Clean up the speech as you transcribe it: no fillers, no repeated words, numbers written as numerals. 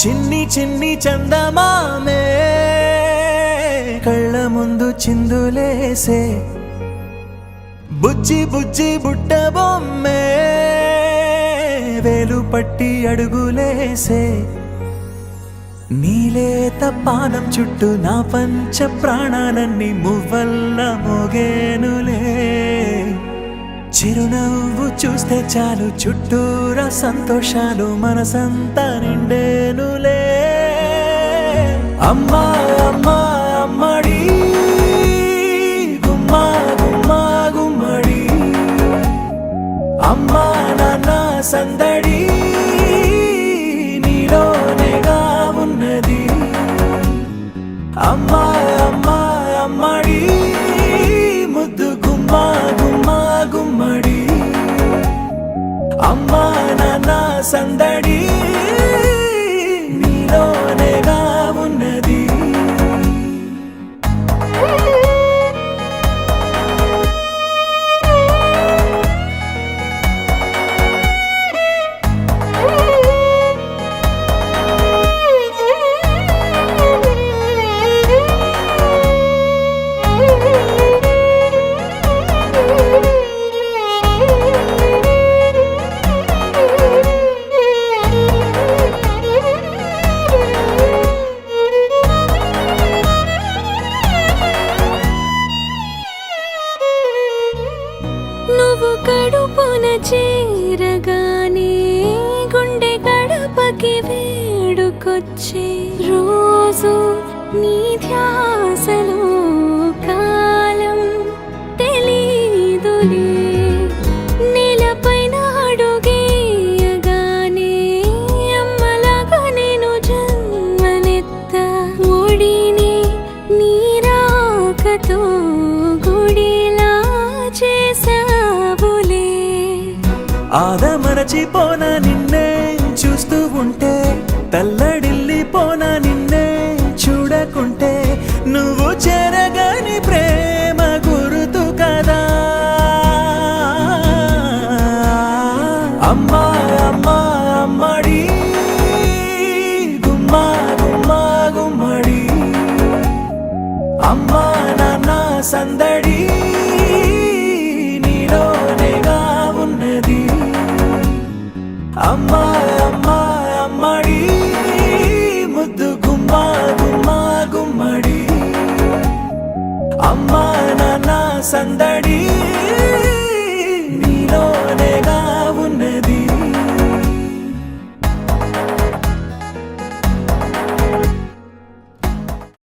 చిన్ని చిన్ని చందమామే కళ్ళ ముందు చిందులేసే బుజ్జి బుజ్జి బుట్ట బొమ్మే వేలు పట్టి అడుగులేసే నీలేత పానం చుట్టూ నా పంచ ప్రాణాలన్నీ మువ్వల్ల మోగేనులే చిరునవ్వు చూస్తే చాలు చుట్టూరా సంతోషాలు మనసంతా నిండేనులే అమ్మా అమ్మా అమ్మడి గుమ్మా గుమ్మా గుమ్మడి అమ్మా నాన్న సందడి నీలోనేగా ఉన్నది అమ్మా అమ్మా అమ్మడి ముద్దు గుమ్మా గుమ్మా గుమ్మడి అమ్మా నాన్న సందడి నీలోనేగా ఉన్నది నువ్వు కడుపున చేరగానే గుండె గడపకి వేడుకొచ్చే రోజు నీ ధ్యాసలో కాలం తెలీదులే నేలపైన అడుగేయగానే అమ్మలాగా నేను జన్మనెత్త ఒడిని నీ రాకతో గుడిలా చేసావులే ఆదమరచిపోనా నిన్నే చూస్తూ ఉంటే తల్లడిల్లిపోనా నిన్నే చూడకుంటే నువ్వు చెరగని ప్రేమ గురుతు కదా అమ్మా అమ్మా అమ్మడి గుమ్మా గుమ్మా గుమ్మడి అమ్మా నాన్న సందడి